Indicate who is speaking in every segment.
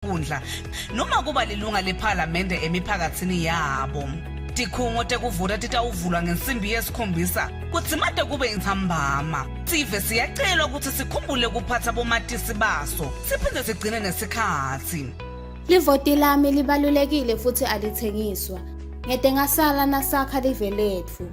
Speaker 1: kundla noma kuba lilunga leParliament emiphakathini yabo. Tikhungo tekuvota titawuvulwa ngensimbi yesikhombisa kuthi made kube inthambama. Sive siyacelwa ukuthi sikhumbule kuphatha bomatisi baso siphinde sigcine nesikhathi.
Speaker 2: Livoti lami libalulekile futhi alithengiswa. Ngede ngasala nasakha live lethu.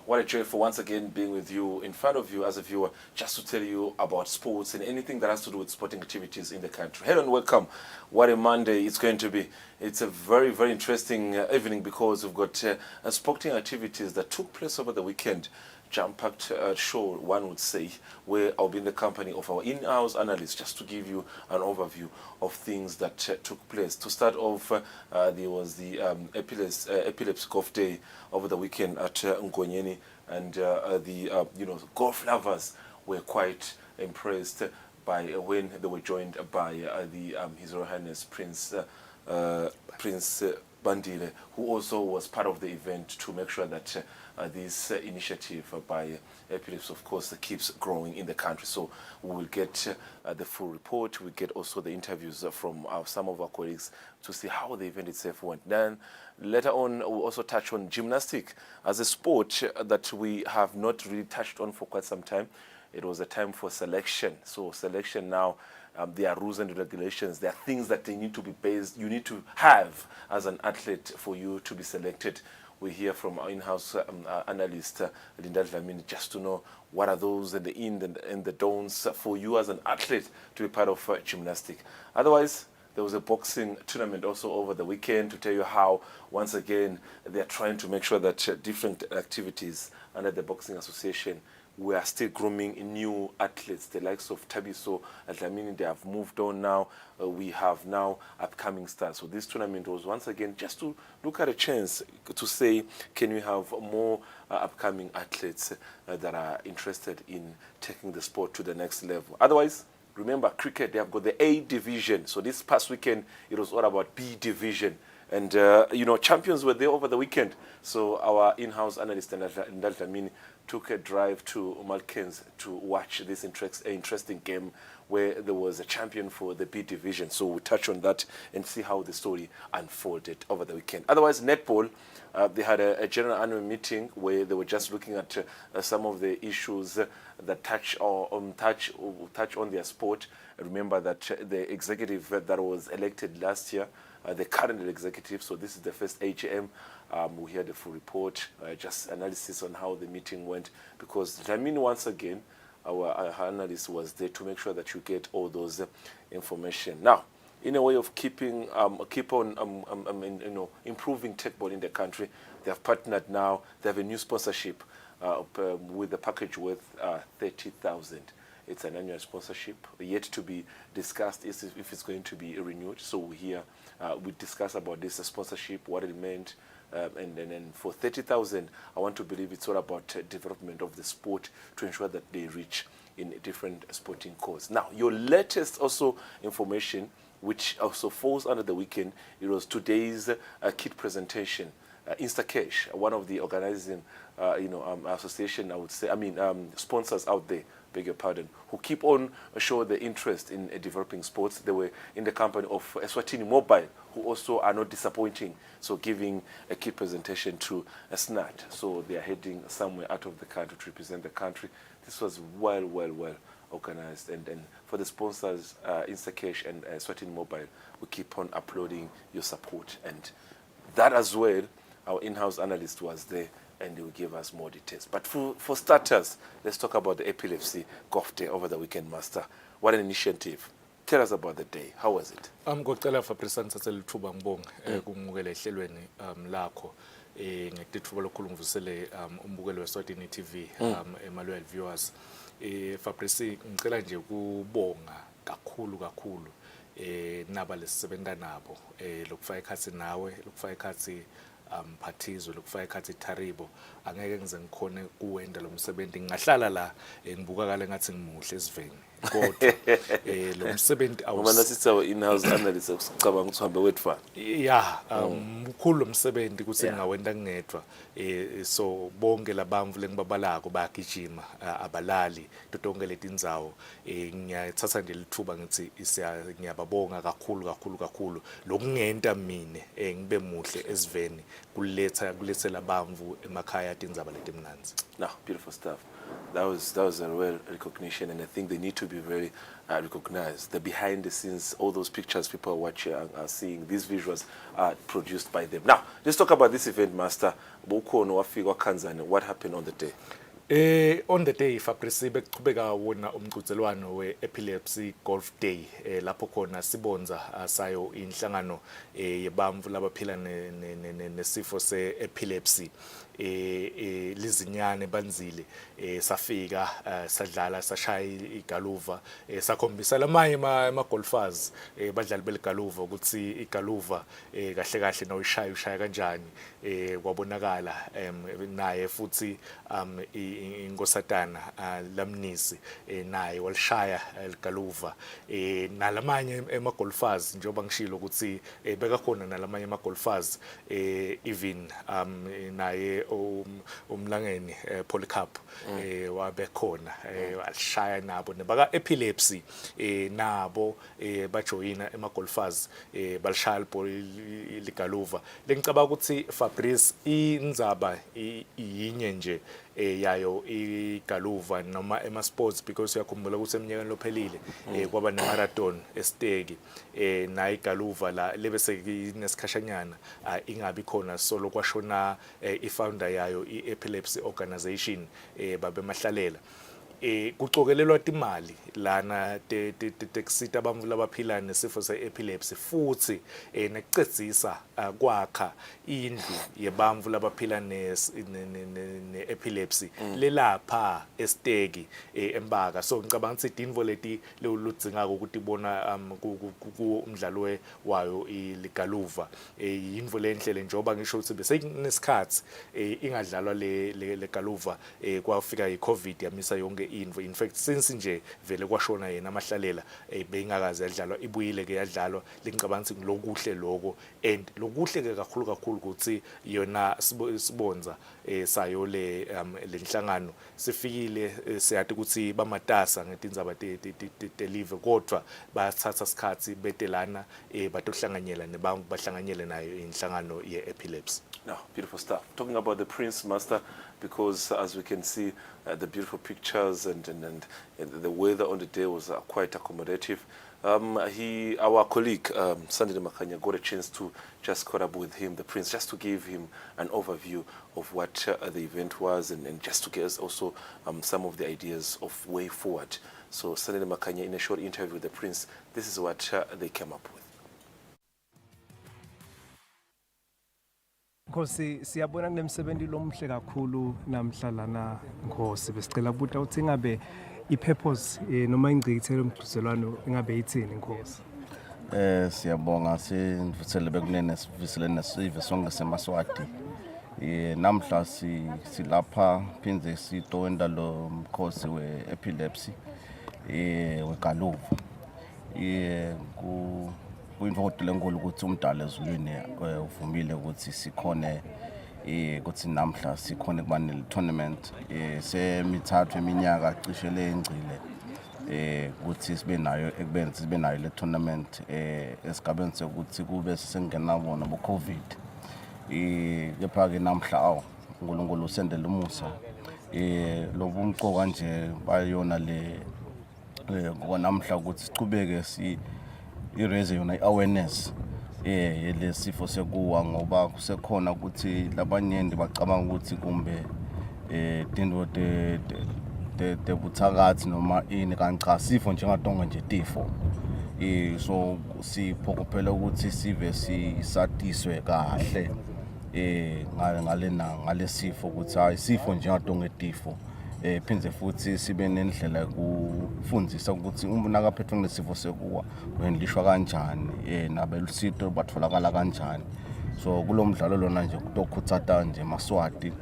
Speaker 3: What a joy for once again being with you, in front of you as a viewer, just to tell you about sports and anything that has to do with sporting activities in the country. Hello and welcome. What a Monday it's going to be. It's a very, very interesting evening because we've got sporting activities that took place over the weekend. Jam-packed show, one would say, where I'll be in the company of our in-house analysts just to give you an overview of things that took place. To start off, there was the Epilepsy Golf Day over the weekend at Nkonyeni, and the golf lovers were quite impressed by when they were joined by His Royal Highness Prince Bandile, who also was part of the event to make sure that this initiative by Epilepsy, of course, keeps growing in the country. So we will get the full report. We get also the interviews from some of our colleagues to see how the event itself went. Then later on, we'll also touch on gymnastics as a sport that we have not really touched on for quite some time. It was a time for selection. So selection now, there are rules and regulations. There are things that they need to be based. You need to have as an athlete for you to be selected. We hear from our in-house analyst, Linda Dlamini, just to know what are those and the in and the don'ts for you as an athlete to be part of gymnastics. Otherwise, there was a boxing tournament also over the weekend to tell you how, once again, they are trying to make sure that different activities under the Boxing Association, we are still grooming new athletes, the likes of Tabiso, Dlamini. They have moved on now. We have now upcoming stars. So this tournament was once again just to look at a chance to say, can we have more upcoming athletes that are interested in taking the sport to the next level. Otherwise, remember, cricket, they have got the A division. So this past weekend, it was all about B division. And, champions were there over the weekend. So our in-house analyst, Dlamini, took a drive to Malkens to watch this interesting game where there was a champion for the B division. So we'll touch on that and see how the story unfolded over the weekend. Otherwise, netball, they had a general annual meeting where they were just looking at some of the issues that touch on their sport. Remember that the executive that was elected last year, the current executive, so this is the first AGM. We heard the full report, just analysis on how the meeting went, because Dlamini, once again, our analyst was there to make sure that you get all those information. Now, in a way of improving techball in the country, they have partnered now. They have a new sponsorship with a package worth 30,000. It's an annual sponsorship, yet to be discussed if it's going to be renewed. So we discuss about this sponsorship, what it meant, and then for 30,000, I want to believe it's all about development of the sport to ensure that they reach in different sporting cause. Now, your latest also information, which also falls under the weekend, it was today's kit presentation. Instacash, one of the organizing, association, sponsors out there, beg your pardon, who keep on showing the interest in developing sports. They were in the company of Eswatini Mobile, who also are not disappointing, so giving a key presentation to a SNAT. So they are heading somewhere out of the country to represent the country. This was well organized, and for the sponsors, Instacash and Eswatini Mobile, we keep on uploading your support, and that as well, our in-house analyst was there, and they will give us more details. But for starters, let's talk about the epilepsy golf day over the weekend, Master. What an initiative. Tell us about the day. How was it?
Speaker 4: Ngicela Fabrice ngithathele ithuba ngibonge kungukele ehlelweni lakho ngekuthuba lokukhuluma ngivusele umbukelo weSwatini TV emalwel viewers. Fabrice ngicela nje kubonga kakhulu naba lesisebenta nabo lokufaka ikhathi nawe lokufaka ikhathi mphathizo lokufaka ikhathi Tharibo angeke ngize ngikhone kuwenda lo msebenzi ngingahlala la ngibukakala ngathi ngimuhle esiveni kodwa lo msebenzi
Speaker 3: awusona nasithi our in-house analyst ucabanga ukuthi uhambe wetfa
Speaker 4: mkhulu lo msebenzi ukuthi ngawenda ngedwa so bonke labamvu lengibabalako bayagijima abalali totonke letindzawo ngiyathatha nje lithuba ngithi ngiyababonga kakhulu lokungenta mine ngibe muhle esiveni kulethela bamvu emakhaya tindzaba letimnanzi.
Speaker 3: No, beautiful stuff. That was a real recognition, and I think they need to be very recognized. The behind the scenes, all those pictures people are watching, are seeing, these visuals are produced by them. Now, let's talk about this event, Master. What happened on the day?
Speaker 4: On the day Fabrice beqhubeka wona umqhudelwano we-epilepsy golf day lapho khona sibonza sayo inhlangano yebamvu labaphila nesifo se-epilepsy lizinyane banzile safika sadlala sashaya igaluva sakhombisa lamanye ama-golfers badlali beligaluva ukuthi igaluva kahle noyishaya kanjani kwabonakala naye futhi inkosatana lamnisi naye walishaya ligaluva nalamanye emagolfers njengoba ngishilo ukuthi bekakhona nalamanye emagolfers even naye umlangeni Polycarp wabekhona walishaya nabo nebaka epilepsy nabo bajoyina emagolfers balishaya ligaluva lengicabanga ukuthi Fabrice indzaba yinye nje yayo igaluva noma ema-sports because uyakhumbula ukuthi eminyakeni lophelile kwaba ne-marathon esiteki na igaluva la lebese inesikhashanyana ingabi khona solo kwashona i-founder yayo i-epilepsy organization babemahlalela kucokelelwa imali lana tekusita abamvu labaphila nesifo se-epilepsy futhi nekucedzisa kwakha indlu yebamvu labaphila ne-epilepsy lelapha esiteki embaka so ngicabanga ukuthi idinvo leti ludzingako ukuthi ibona umdlalo wayo iligaluva indvo lenhle njengoba ngisho ukuthi bese nesikhathi ingadlalwa le galuva kwafika i-COVID yamisa yonke info. In fact since nje vele kwashona yena amahlalela beyingakaze yadlalwa ibuyile ke yadlalwa lengicabanga ukuthi lokuhle lokho and lokuhle ke kakhulu ukuthi yona sibonza sayo lenhlangano sifikile siyathi ukuthi bamatasa ngetindzaba te-live kodwa bathatha isikhathi betelana batohlanganyela nebantu bahlanganyele nayo inhlangano ye-epilepsy.
Speaker 3: No, beautiful stuff. Talking about the Prince Master, because as we can see, the beautiful pictures and the weather on the day was quite accommodative. Our colleague Sandile Makanya got a chance to just caught up with him, the Prince, just to give him an overview of what the event was and just to give us also some of the ideas of way forward. So Sandile Makanya, in a short interview with the Prince, this is what they came up with.
Speaker 5: Nkosi siyabona kunemsebenzi lomhle kakhulu namhlalana Nkosi besicela ukuthi uthi ngabe ipurpose noma ingcikithelo yomgcizelwano ingabe ithini Nkosi.
Speaker 6: Siyabonga sivusele bekunene sivuselene nesive sonke semaswati. Namhla silapha phinze sitowenda lo mkhosi we-epilepsy wegaluva. Kuyimvokotelo enkulu ukuthi umdala ezulwini uvumile ukuthi sikhone ukuthi namhla sikhone kuba ne-tournament semithathu eminyaka cishe engcile ukuthi sibe nayo le tournament esigabeni sokuthi kube sengenabona bo-COVID. Kepha-ke namhla uNkulunkulu usendele umusa lobu umqoka nje bayona le namhla ukuthi siqhubeke iraise yona i-awareness lesifo sekuwa ngoba kusekhona ukuthi labanyenti bacabanga ukuthi kumbe tinto tebuthakathi noma ini kanti cha sifo njengatonke nje tifo. So siphokophela ukuthi sive sisatiswe kahle ngale sifo ukuthi hayi sifo njengatonke tifo. Phindze futhi sibe nendlela kufundisa ukuthi umuntu nakaphethwe ngesifo sekuwa wenlishwa kanjani nabelusito batholakala kanjani. So kulomdlalo lona nje kutokhuthatha nje maswati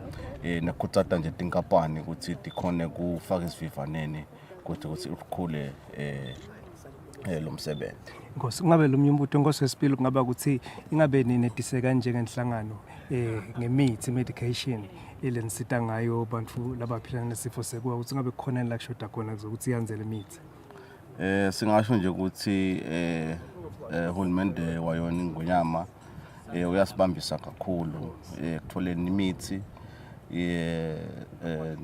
Speaker 6: nekhutsata nje tinkampani ukuthi tikhone kufaka isivivaneni ukuthi ukhule lo msebenzi.
Speaker 5: Nkosi ngabe lo myumbuto Nkosi wesipili kungaba ukuthi ingabe ninedise kanje ngenhlangano ngemithi medication elenisita ngayo abantu labaphila nesifo sekuwa ukuthi ngabe kukhona la kushoda khona ukuthi yanzele imithi.
Speaker 6: Singasho nje ukuthi uhulumende wayona ingonyama uyasibambisa kakhulu ekutholeni imithi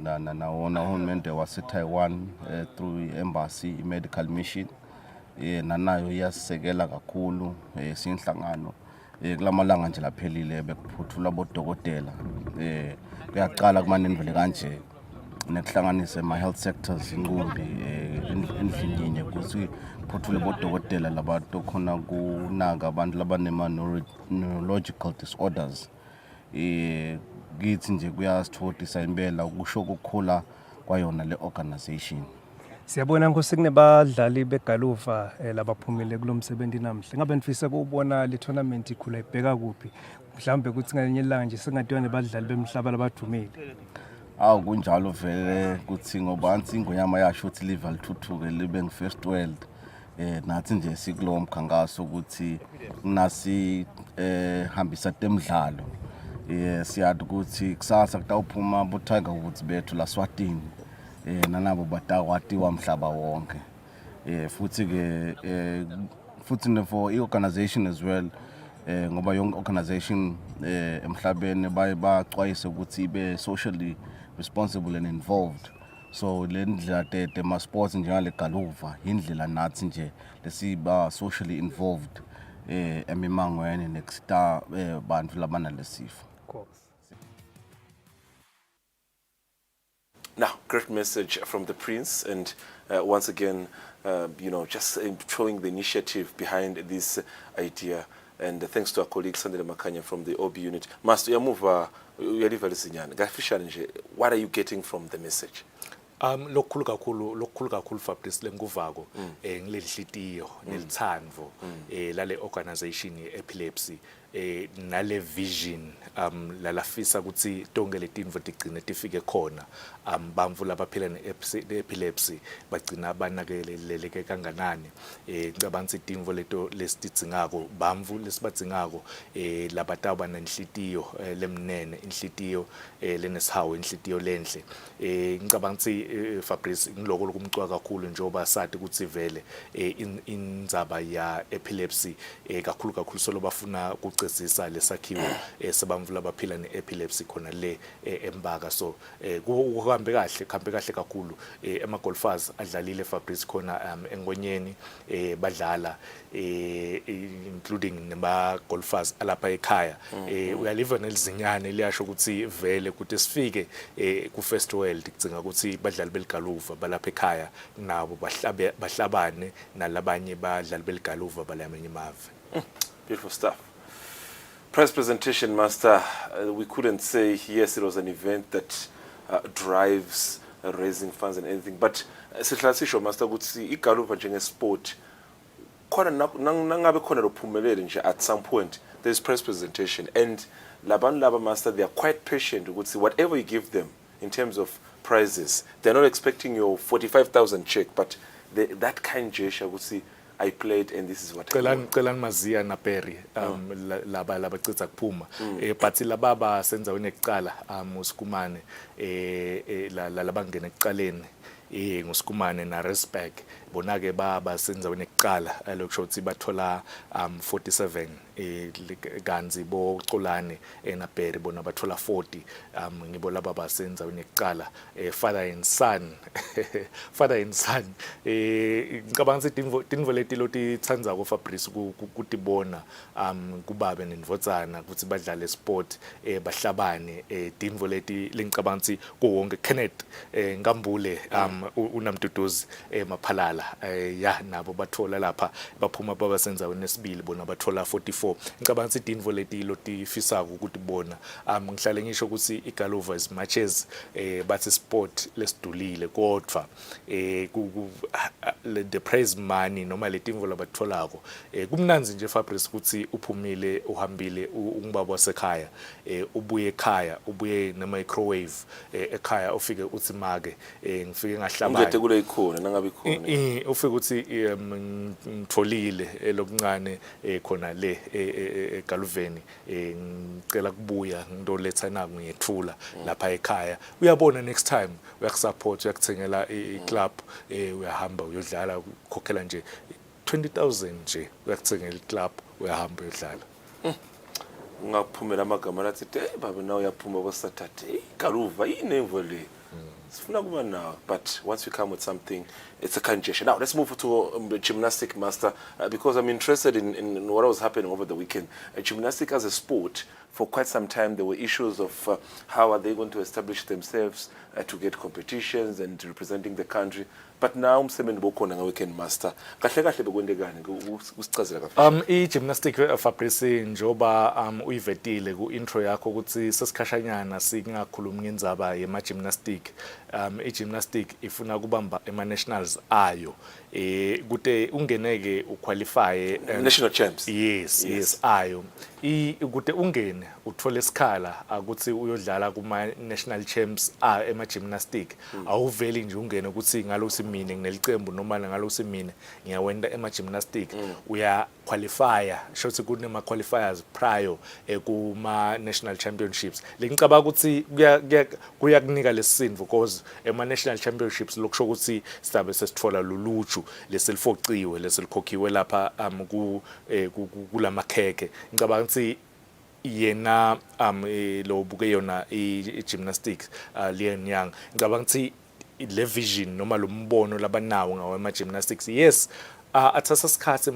Speaker 6: na uhulumende wase Taiwan through embassy medical mission nanayo iyasisekela kakhulu sinhlangano kulamalanga nje laphelile bekuphuthula bodokotela kuyaqala kumanendvele kanje nekuhlanganisa ama-health sectors inqumbi endlininye ukuthi kuphuthule bodokotela labantu khona kunaka abantu labane-neurological disorders. Kithi nje kuyasithokozisa impela ukusho ukukhula kwayona le organization.
Speaker 5: Siyabona Nkosi kunebadlali begaluva labaphumile kulomsebenzi namhle. Ngabe nifisa kubona le tournament ikhula ibheka kuphi? Mhlawumbe ukuthi ngelinye ilanga nje sengadiywa nebadlali bemhlaba labadumile.
Speaker 6: Kunjalo vele kuthi ngoba ingonyama yasho ukuthi live lithuthuke libe nge-first world. Nathi nje sikulo mkhankaso ukuthi nasi hambisa Temidlalo. Siyathi ukuthi kusasa kutawuphuma bo-Tiger Woods bethu la Eswatini nanabo batakwatiwa mhlaba wonke. Futhi for i-organization as well ngoba yonke organization emhlabeni baxwayisa ukuthi ibe socially responsible and involved. So le ndlela tema sports njengale galuva indlela nathi nje lesiba socially involved emimangweni nekusita bantu labana lesifo.
Speaker 3: Now, great message from the Prince, and once again, just showing the initiative behind this idea. And thanks to our colleague Sandile Makanya from the OB unit. Master, what are you getting from the message?
Speaker 4: Lokukhulu kakhulu Fabrice lenguvako ngilelihlitiyo nelithandvo lale organization ye-epilepsy nale vision lalafisa ukuthi tonke letinvo tigcine tifike khona bamvu labaphila ne-epilepsy bagcina banakeleleke kanganani ngicabanga ukuthi itinvo leto lesitidzingako bamvu lesibadzingako labatawuba nenhlitiyo lemnene inhlitiyo lenesihawu inhlitiyo lenhle ngicabanga ukuthi Fabrice ngiloko lokumcwa kakhulu njengoba sathi ukuthi vele indzaba ya epilepsy kakhulu solo bafuna kucezisa lesakhiwo sebamvu labaphila ne-epilepsy khona le embaka so kuhambe kahle kakhulu ama-golfers adlalile Fabrice khona engonyeni badlala including nema-golfers alapha ekhaya uyaliva nelizinyane liyasho ukuthi vele kuthi sifike ku-first world kudzinga ukuthi badlali beligaluva balapha ekhaya nabo bahlabane nalabanye badlali beligaluva balamanye imave.
Speaker 3: Beautiful stuff. Press presentation, Master. We couldn't say, yes, it was an event that drives raising funds and anything. But, Sisho, Master, would see Igaluva njenge sport. Nangabe khona lophumelele nje at some point. There's press presentation. And Laban Laba, Master, they are quite patient. Would see whatever you give them in terms of prizes. They're not expecting your 45,000 check, but that kind gesture would see, I played and this is what I won.
Speaker 4: Celan Mazia na Perry laba citsa kuphuma but laba senza unekuqala uSkumane labangena ekuqaleni nguSkumane na Respect bona ke baba senza unekuqala lokusho ukuthi bathola 47 kanzi boculane na Perry bona bathola 40 ngibo laba basenza unekuqala father and son ngicabanga ukuthi tinvo letilo tithandza ko Fabrice kutibona kubabe nendvodzana ukuthi badlale sport bahlabane tinvo leti lengicabanga ukuthi kuwonke Kenneth Ngambule unamduduzi Maphalala ya nabo bathola lapha baphuma babasenza wenesibili bona bathola 44 ngicabanga ukuthi tinvo letilo tifisako ukuthi bona ngihlale ngisho ukuthi igaluva as much as bathi sport lesidulile kodwa the prize money noma letinvo labatholako kumnanzi nje Fabrice ukuthi uphumile uhambile ungibaba wasekhaya ubuye ekhaya ubuye ne-microwave ekhaya ufike uthi make ngifike ngahlabana
Speaker 3: ngithe kule ikhona nangabe ikhona
Speaker 4: ufike uthi ngitholile lokuncane khona le egaluveni ngicela kubuya ngidoletha naku ngiyethula lapha ekhaya uyabona next time uyakusupport uyakuthengela iclub uyahamba uyodlala ukhokhela nje 20,000 nje uyakuthengela iclub uyahamba uyodlala
Speaker 3: ungaphumela amagama lathi baba nawe uyaphuma kwaSaturday galuva inevo le sifuna kuba nawe but once you come with something it's a congestion. Now let's move to gymnastic, Master, because I'm interested in what was happening over the weekend. Gymnastic as a sport, for quite some time there were issues of how are they going to establish themselves to get competitions and representing the country. But now umsebenzi bokhona ngaweekend, Master. Kahle kahle bekwendekani usichazela kahle.
Speaker 4: Gymnastic Fabrice njoba uyivetile ku intro yakho ukuthi sesikhashanyana singakhuluma ngendaba yema gymnastic. Gymnastic ifuna kubamba ema nationals ayo kude ungeneke uqualify
Speaker 3: national champs.
Speaker 4: Yes ayo kude ungene uthole isikhala ukuthi uyodlala kuma national champs ema gymnastic awuveli nje ungene ukuthi ngalosimine nginelicembu noma ngalosimine ngiyawenda ema gymnastic uya qualifier shothi kunema qualifiers prior kuma national championships lengicaba ukuthi kuyakunika lesindvo because ema national championships lokusho ukuthi sizabe sesithola luluju leselifociwe leselikhokhiwe lapha kulamakheke ngicaba ukuthi yena lo buke yona i-gymnastics Leon Young ngicabanga ukuthi le vision noma lo mbono labanawo ngawema gymnastics yes athasa sikhathi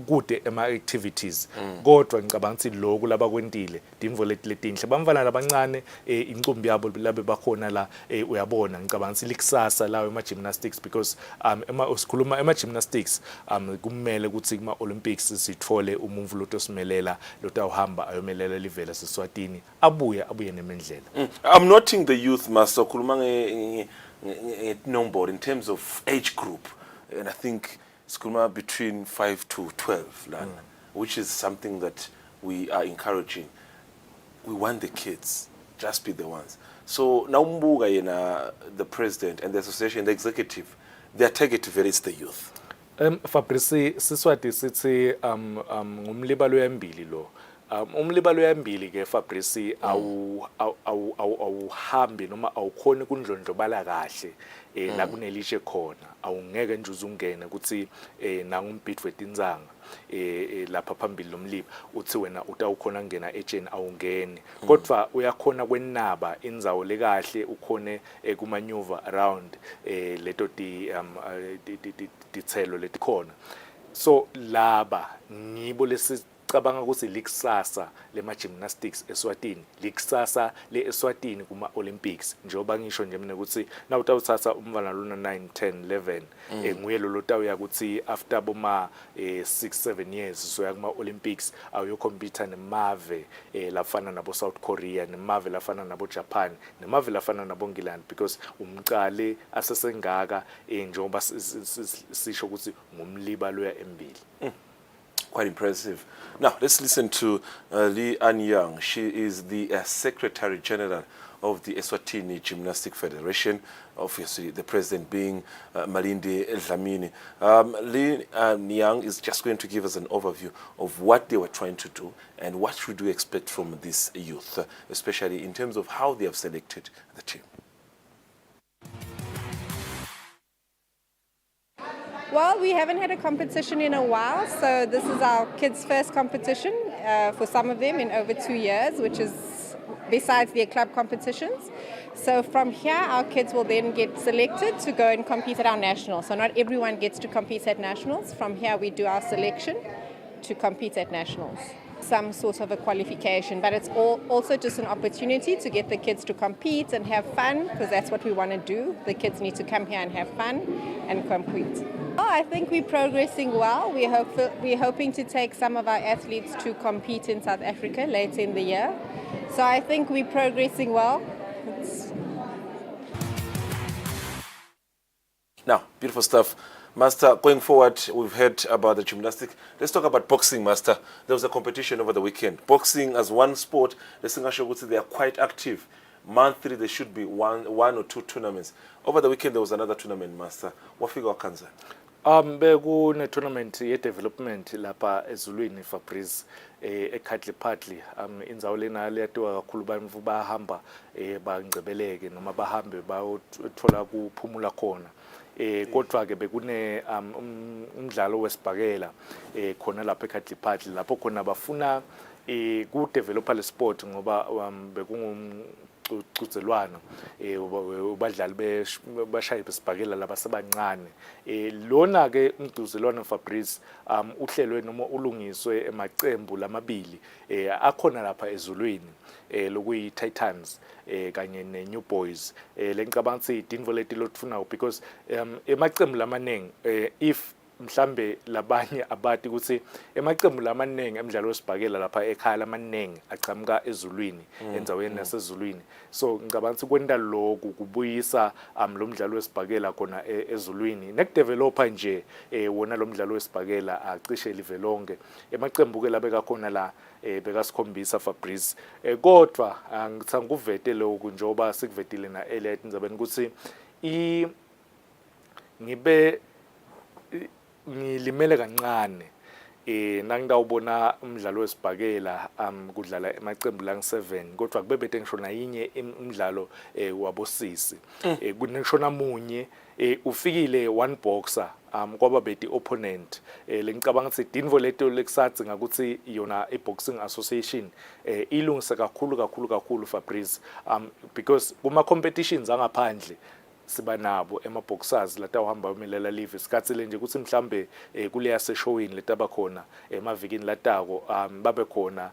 Speaker 4: kude ema activities kodwa ngicabanga ukuthi lokhu labakwentile dimvo letinhle bamfana labancane incumbi yabo labe bakhona la uyabona ngicabanga ukuthi likusasa lawo ema gymnastics because usikhuluma ema gymnastics kumele ukuthi kuma Olympics sithole umuntu lotosimelela lotawuhamba ayomelela livela seSwatini abuye nemendlela.
Speaker 3: I'm noting the youth, Master, khuluma number in terms of age group, and I think it's between 5 to 12 which is something that we are encouraging. We want the kids, just be the ones. So now Mbuga, the president and the association, the executive, their target very is the youth.
Speaker 4: Fabrice siswati sithi ngumlibalo yembili lo. Umlibalo yembili ke Fabrice awuhambi noma awukhona kundlondlobala kahle la kunelishe khona. Awungeke nje uzungene ukuthi nangumbhidi wetinzanga lapha phambili lomliba uthi wena utawukhona ngena etsheni awungeni. Kodwa uyakhona kwenaba indzawo lekahle ukhone kumaneuver around leto dithelo letikhona. So laba ngibo cabanga ukuthi likusasa lema gymnastics Eswatini, likusasa le Eswatini kuma Olympics. Njengoba ngisho nje mina ukuthi na utawuthatha umfana lona 9 10 11 nguye lo lotawuya ukuthi after boma 6 7 years so ya kuma Olympics awuyokhompita nemave lafana nabo South Korea, nemave lafana nabo Japan, nemave lafana nabo England, because umqale asesengaka njengoba sisho ukuthi ngumlibalo ya embili.
Speaker 3: Quite impressive. Now, let's listen to Lee Ann Young. She is the Secretary General of the Eswatini Gymnastic Federation, obviously the president being Malindi Dlamini. Lee Ann Young is just going to give us an overview of what they were trying to do and what should we expect from this youth, especially in terms of how they have selected the team.
Speaker 7: Well, we haven't had a competition in a while, so this is our kids' first competition for some of them in over 2 years, which is besides their club competitions. So from here, our kids will then get selected to go and compete at our nationals. So not everyone gets to compete at nationals. From here, we do our selection to compete at nationals. Some sort of a qualification, but it's also just an opportunity to get the kids to compete and have fun, because that's what we want to do. The kids need to come here and have fun and compete. Oh, I think we're progressing well. We're hoping to take some of our athletes to compete in South Africa later in the year. So I think we're progressing well.
Speaker 3: Now, beautiful stuff. Master, going forward, we've heard about the gymnastics. Let's talk about boxing, Master. There was a competition over the weekend. Boxing as one sport, the Singasha, they are quite active. Monthly, there should be one or two tournaments. Over the weekend, there was another tournament, Master. What figure kanza?
Speaker 4: Bekune tournament ye development lapha ezulwini Fabrice eKhatli Phatli indzawo lena leyatiwa kakhulu bantfu bahamba bangcebeleke noma bahambe bayothola kuphumula khona. Kodwa ke bekune umdlalo wesibhakela khona lapha eKhatli Phatli lapho khona bafuna ku developer le sport ngoba bekungumcuzelwano ubadlali bashaye besibhakela labasebancane. Lona ke umcuzelwano Fabrice uhlelwe noma ulungiswe emacembu lamabili akhona lapha ezulwini lokuyi Titans kanye ne New Boys. Lencabanga ukuthi idinvo leti lotfuna because emacembu lamanengi if mhlambe labanye abati ukuthi emacembu lamanengi emidlalo wesibhakela lapha ekhaya lamanengi aqhamuka ezulwini enzaweni nasezulwini. So ngicabanga ukuthi kwenda lokhu kubuyisa lo mdlalo wesibhakela khona ezulwini nekudevelopa nje wona lo mdlalo wesibhakela acishe live lonke. Emacembu ke labeka khona la bekasikhombisa Fabrice kodwa ngithanga kuvete lokhu njoba sikuvetile na Elliot ndzabeni ukuthi ngilimele kancane nangidawubona umdlalo wesibhakela kudlala emacembu lang7 kodwa kubebethe ngisho nayinye umdlalo wabosisi kunishona munye ufikile one boxer kwaba beti opponent lengicabanga ukuthi dinvo leto lekusathi ngakuthi yona boxing association ilungisa kakhulu Fabrice because kuma competitions angaphandle siba nabo emaboxers latawuhamba umelela live isikhathi nje ukuthi mhlambe kuleya seshowini letaba khona emavikini latako babe khona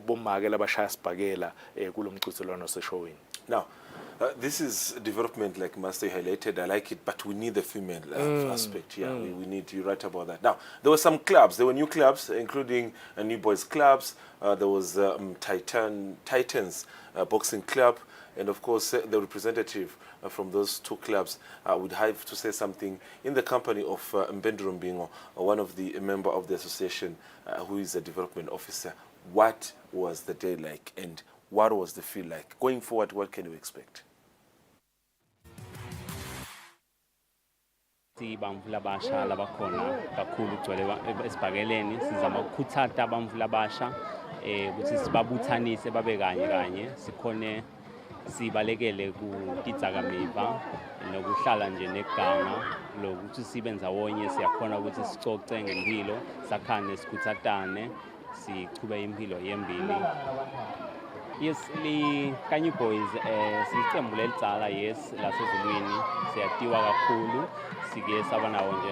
Speaker 4: bomake labashaya sibhakela kulomcuzelwano seshowini.
Speaker 3: Now, this is development like Master highlighted. I like it, but we need the female aspect. Yeah, we need, you're right about that. Now, there were some clubs. There were new clubs, including New Boys clubs. There was Titans Boxing Club. And of course, the representative from those two clubs would have to say something in the company of Mbenduru Mbingo, one of the member of the association who is a development officer. what was the day like and what was the feel like? Going forward, what can you expect?
Speaker 8: Sibamvula basha labakhona kakhulu kugcwele esibhakeleni sizama ukukhuthaza abamvula basha ukuthi sibabuthanise babe kanye sikhone sibalekele kutidzakamiva nokuhlala nje neganga lokuthi sibe ndawonye siyakhona ukuthi sicoce ngempilo sakhane sikhuthatane sichube impilo yembili. Yes, Kanyu Boys silicembu lelicala yes lasezulwini siyatiwa kakhulu sike saba nawo nje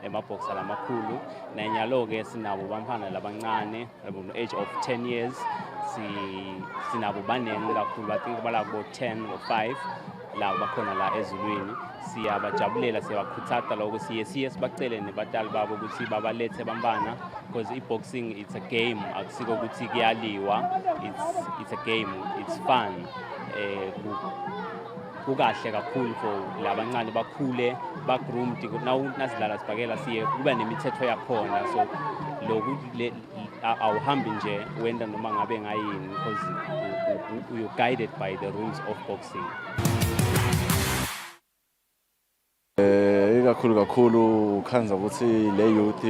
Speaker 8: emabox lamakhulu nanyalo ke sinabo bamfana labancane age of 10 years sinabo baningi kakhulu bathi bala ku 10 or 5 la bakhona la ezulwini siyabajabulela siyabakhuthaza lokho siye sibacele nebatali babo ukuthi babalethe bambana because boxing it's a game akusiko ukuthi kuyaliwa it's a game it's fun kukahle kakhulu for labancane bakhule bagroomed nasidlala sibhakela siye kube nemithetho yakhona so lokhu awuhambi nje wenda noma ngabe ngayini because you guided by the rules of boxing.
Speaker 6: Kakhulu ukhanza ukuthi le youth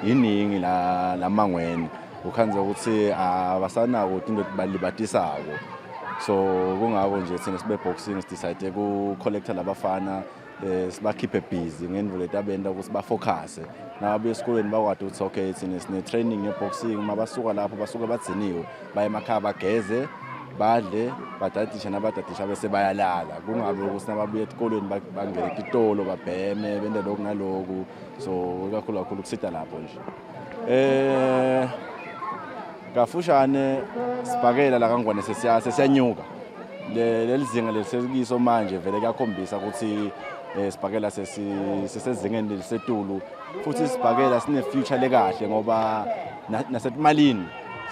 Speaker 6: yiningi la mangweni ukhanza ukuthi abasanako into ekubalibatisako so kungako nje thina sibe boxing decide ku collector labafana sibakhiphe busy ngendlela letabenda ukuthi ba focus nababe esikoleni bakwade ukuthi okay thina sine training ye boxing mabasuka lapho basuka batsiniwe baye emakhaya bageze badle badadisha nabadadisha bese bayalala kungabe ukuthi nababuye esikoleni bangena ititolo babheme bende lokhu naloku so kakhulu kusita lapho nje kafushane sibhakela la kangwane sesiyanyuka lelizinga lelisekiso manje vele kuyakhombisa ukuthi sibhakela sesezingeni lisetulu futhi sibhakela sine future lekahle ngoba nasetimalini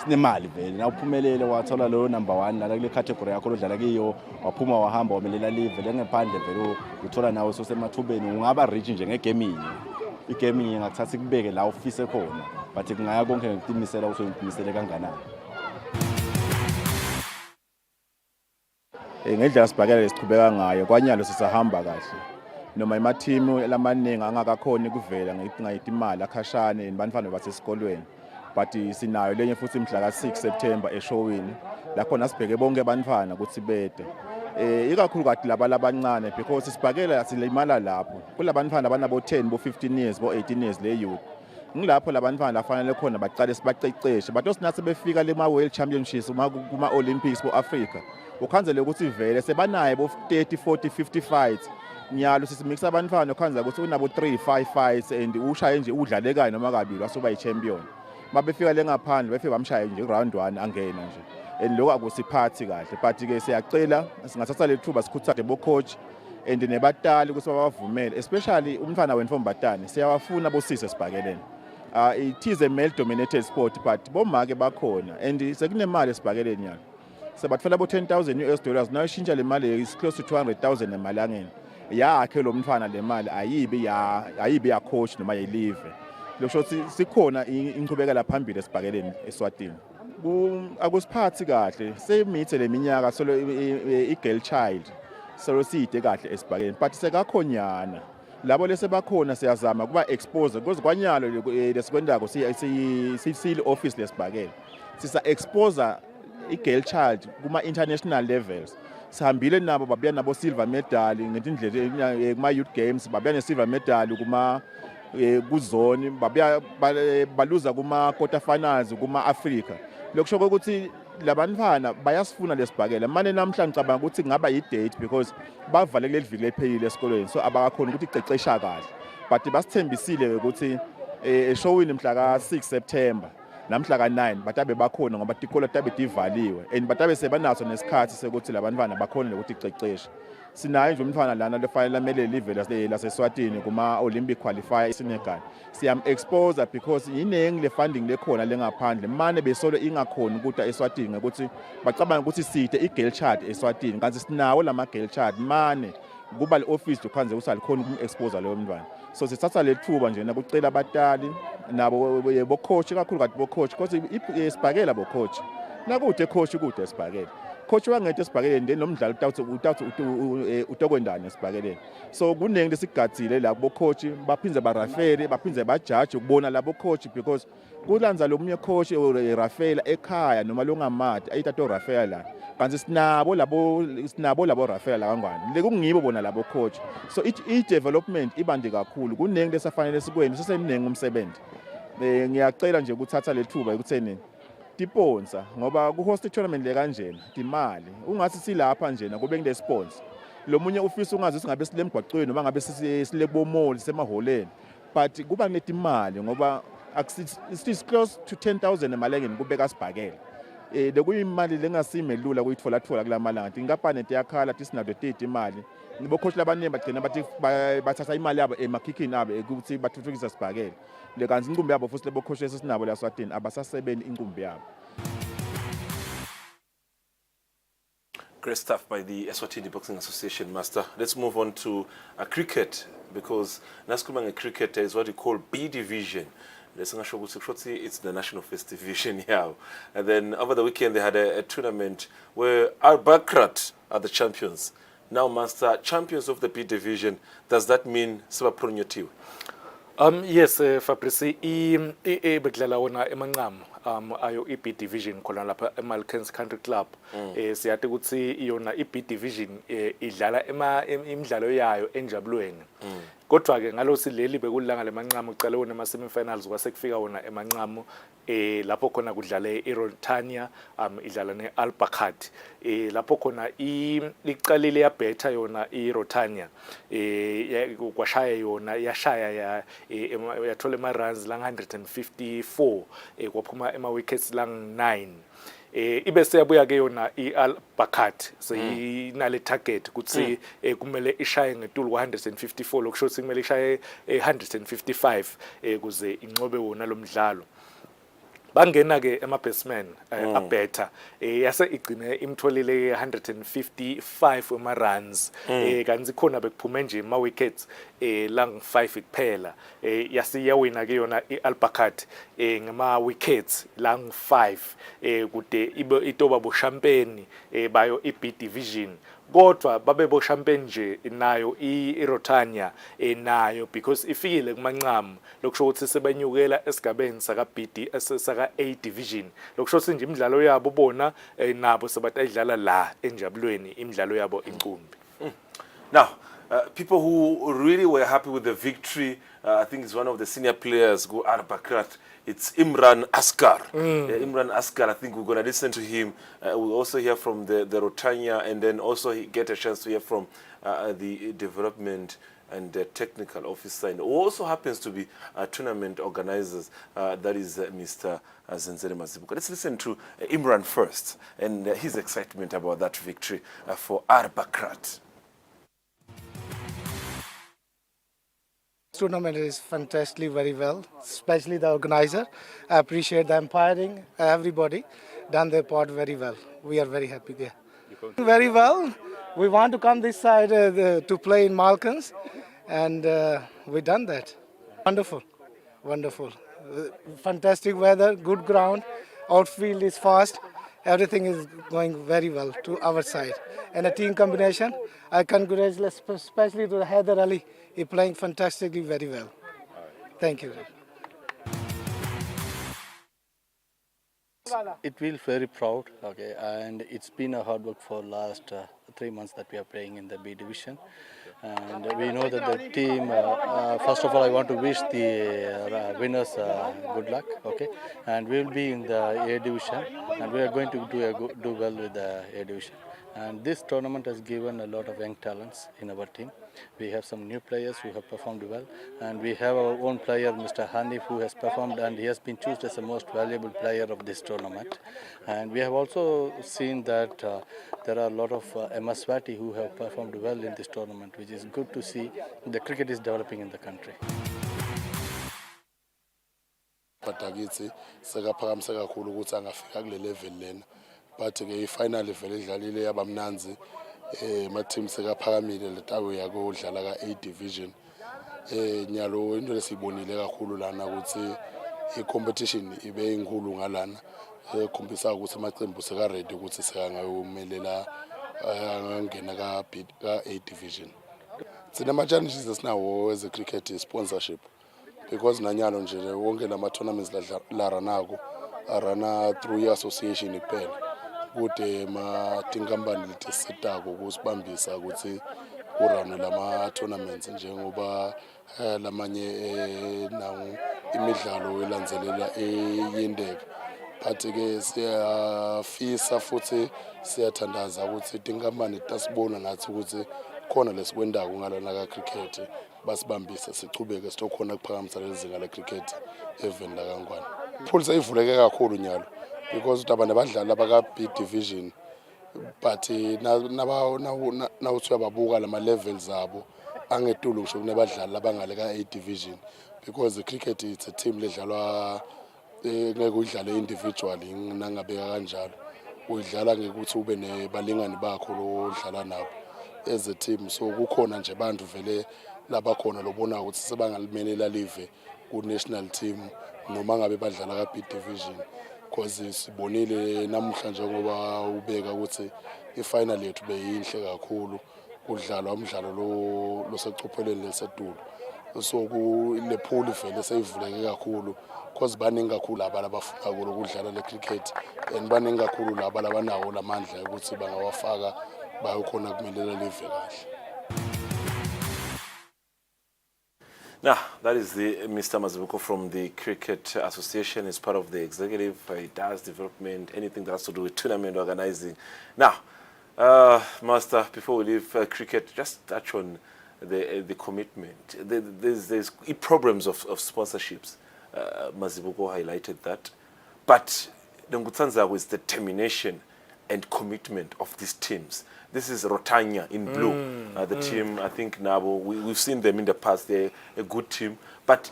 Speaker 6: sinemali vele na uphumelele wathola lo number 1 la kule category yakho lodlala kiyo waphuma wahamba wamelela live lengephandle vele uthola nawe sosemathubeni ungaba rich nje ngegaming igaming ngakuthatha kubeke la ufise khona but kungaya konke ngitimisela usoyimisele kanganani ngendlela sibhakela lesichubeka ngayo kwanyalo sisahamba kahle noma imathimu lamaningi angakakhoni kuvela ngayidinga imali akhashane nibantwana basesikolweni but sinayo lenye futhi mhla ka6 September eshowini la khona sibheke bonke abantwana ukuthi bede ikakhulu kade laba labancane because sibhakela silimala lapho kulabantwana abanabo 10 bo 15 years bo 18 years le youth ngilapho labantwana lafanele khona baqale sibaceceshe bathi sinathi befika le ma world championships kuma Olympics bo Africa ukhanzele ukuthi vele sebanaye bo 30 40 50 fights nyalo sisimixa abantwana ukhanzela ukuthi unabo 3 5 fights and ushaye nje udlalekayo noma kabili asuba yi-champion mabefika lengaphandle befike bamshaya nje round 1 angena nje lokho akusiphathi kahle but ke siyacela singathatha le thuba sikhuthaze bo coach and nebatali ukuthi bavumele especially umfana wentombatane siyawafuna bosise sibhakeleni it is a male dominated sport but bomake bakhona and sekunemali esibhakeleni yana sebathola bo 10,000 US dollars nayo ishintsha le mali is close to 200,000 emalangeni yakhe lo mfana le mali ayibi ya coach noma yilive lokusho sikhona inqhubekela phambili esibhakeleni eSwatini akusiphathi kahle semithe leminyaka solo i-girl child solo side kahle esibhakeleni but sekakhonyana labo lese bakhona siyazama kuba expose because kwanyalo lesikwendako siyile office lesibhakela sisa expose i-girl child kuma international levels sihambile nabo babuya nabo silver medal ngendlela kuma youth games babuya ne silver medal kuma kuzone babuya baluza kuma quarter finals kuma Africa lokusho ukuthi labantwana bayasifuna lesibhakela manje namhlanje ngicabanga ukuthi ngaba yi-date because bavalekile liviki lephelile esikolweni so abakakhona ukuthi icecesha kahle but basithembisile ukuthi eshowini mhla ka6 September namhla ka9 batabe bakhona ngoba tikolo tabe divaliwe and batabe sebanaso nesikhathi sekuthi labantwana bakhona ukuthi iceceshe sinayo nje umntwana lana lefanele lamele live laseSwatini kuma Olympic qualifier eSenegal siyam expose because yinengi le funding lekhona lengaphandle manje besolo ingakhona ukuthi eSwatini ukuthi bacabanga ukuthi sithe i-girl child eSwatini kanti sinawo lama girl child mane
Speaker 9: kuba le-office kwanze usalikhona ukum-expose leyo mntwana. So sithatha le thuba nje nakucela abatali nabo bocoach kakhulu kade bocoach because isibhakela bocoach nakude coach kude esibhakela coach wangete esibhakeleni then lo mdlalo utokwendana esibhakeleni. So kuningi lesigadzile la kubo coach baphinze barafele baphinze bajudge ukubona labo coach because kulanza lo munye coach erafela ekhaya noma longamati ayithatha orafela la kanti sinabo labo rafela la kangwane lekungibo bona labo coach. So i development ibande kakhulu kuningi lesafanele sikweni seseningi umsebenzi. Ngiyacela nje ukuthatha le thuba ekutheni tiponsa ngoba ku host tournament le kanjena imali ungathi silapha njena kube ngile sponsor lo munye ufisa ungazi singabe silemgwaqweni noma ngabe sile bomall semaholeni but kuba netimali ngoba it's close to 10,000 emalengeni kubeka sibhakela lekuyimali lengasimelula kuyithola kula malanga inkampani yakhala tisinado tete imali ngibocoach labanene bagcina bathi bathatha imali yabo emakhikini abo ukuthi bathuthukisa sibhakela le kanzi inqumbi yabo futhi lebocoach esinabo la Eswatini abasasebenzi inqumbi yabo.
Speaker 3: Great stuff by the Eswatini Boxing Association, Master. Let's move on to cricket because Naskumang cricket is what you call B division. It's the national first division here. And then over the weekend they had a tournament where Arbakrat are the champions. Now, Master, champions of the B division, does that mean Sabapronyotiwe?
Speaker 4: Yes, Fabrice, bedlala wona emanqamu ayo i-B division khona lapha eMalkens Country Club. Siyathi ukuthi iyona i-B division idlala imidlalo yayo enjabulweni. Kodwa ke ngalo sileli bekulanga lemanqamu ucala wona ama semi-finals kwase kufika wona emanqamu lapho khona kudlale iRotania idlala neAlbakat lapho khona iqalile yabhetha yona iRotania kwashaya yona yashaya yathola ama runs la 154 kwaphuma ema wickets la 9 ibe seyabuya ke yona iAlbakat seyinale target ukuthi kumele ishaye ngetulu 154 lokusho ukuthi kumele ishaye 155 kuze inqobe wona lo mdlalo. Bangena ke ema-batsman abhetha yase igcine imtholile 155 ema runs kanti khona bekuphume nje ama wickets lang 5 kuphela yase yawina ke yona iAlbakat ngama wickets lang 5 kude itoba bo champion bayo iB division. Kodwa babe bo champion nje nayo iRotania nayo because ifikile kumanqamu lokusho ukuthi sebenyukela esigabeni saka BD saka A division lokusho ukuthi nje imidlalo yabo bona nabo sebatayidlala la enjabulweni imidlalo yabo inqumbi.
Speaker 3: Now, people who really were happy with the victory, I think it's one of the senior players, Go Arbakrat. It's Imran Asghar. Imran Asghar, I think we're going to listen to him. We'll also hear from the Rotania and then also get a chance to hear from the development and the technical officer. And who also happens to be tournament organizers, that is Mr. Zenzele Mazibuka. Let's listen to Imran first and his excitement about that victory for Arbakrat.
Speaker 10: Tournament is fantastically very well, especially the organizer. I appreciate the umpiring, everybody done their part very well. We are very happy there. Very well. We want to come this side to play in Malkans and we done that. Wonderful, wonderful. Fantastic weather, good ground, outfield is fast. Everything is going very well to our side. And a team combination, I congratulate especially to Haider Ali. He's playing fantastically very well. Thank you.
Speaker 11: It feels very proud, okay, and it's been a hard work for last 3 months that we are playing in the B division, and we know that the team. First of all, I want to wish the winners good luck, okay, and we will be in the A division, and we are going to do well with the A division. And this tournament has given a lot of young talents in our team. We have some new players who have performed well, and we have our own player, Mr. Hanif, who has performed, and he has been chosen as the most valuable player of this tournament. And we have also seen that there are a lot of Eswatini who have performed well in this tournament, which is good to see. The cricket is developing in the country.
Speaker 12: Batakithi sekaphakamise kakhulu ukuthi angafika kule level lena, but ke final level edlalile yabamnanzi ama-team sekaphakamile letawe kodlala ka-A division. Nyalo into lesiyibonile kakhulu lana ukuthi i-competition ibe inkulu ngalana ekhombisa ukuthi amaqembu seka-ready ukuthi sekangayomelela angangena ka-A division. Sinama-challenges esinawo as a cricket sponsorship because nanyalo nje wonke lama-tournaments laranako arana through i-association kuphela kude tinkampani letisitako kusibambisa ukuthi kurane lama-tournaments njengoba lamanye nawo imidlalo elandzelela eyendebe. But-ke siyafisa futhi siyathandaza ukuthi tinkampani tasibona nathi ukuthi khona lesikwendako ngalana ka-cricket basibambise sichubeke sitokhona kuphakamisa lezinga le-cricket eveni lakangwane. Pool seyivuleke kakhulu nyalo because abantu abadlali abaka-B division but nawuthi uyababuka lama-levels abo angetulu ngisho kunabadlali abangale ka-A division because the cricket it's a team ledlalwa ngeke udlale individually nangabeka kanjalo udlala ngekuthi ube nebalingani bakho lo dlala nabo as a team. So kukhona nje bantu vele labakhona lobona ukuthi sebangalimelela live ku national team noma ngabe badlala ka B division because sibonile namuhla njengoba ubeka ukuthi ifinal yethu beyinhle kakhulu kudlalwa umdlalo lo secopheleni lesedulo. So le pool vele seyivuleke kakhulu because baningi kakhulu abantu abafuna ukudlala le cricket and baningi kakhulu laba labanawo lamandla ukuthi bangawafaka bayokhona kumelela live kahle.
Speaker 3: Now, that is Mr. Mazibuko from the Cricket Association. He's part of the executive. He does development, anything that has to do with tournament organizing. Now, Master, before we leave cricket, just touch on the commitment. There's problems of sponsorships. Mazibuko highlighted that. But Ngutsanza was the determination and commitment of these teams. This is Rotanya in blue. The team, I think, Nabo, we've seen them in the past. They're a good team. But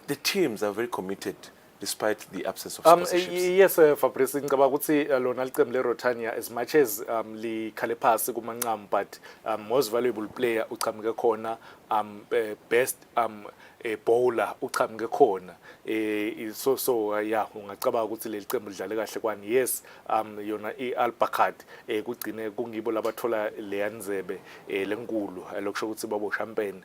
Speaker 3: the teams are very committed despite the absence of sponsorships.
Speaker 4: Yes, Fabrice, ngicabanga ukuthi lona licembu le-Rotanya as much as likhale phasi kumancam, but most valuable player uchamuke khona, best bowler uchamuke khona. So yeah, ungacabanga ukuthi leli cembu lidlale kahle kwani. Yes, yona i-Albakat kugcine kungibo labathola leyanzebe lenkulu lokusho ukuthi babo champion.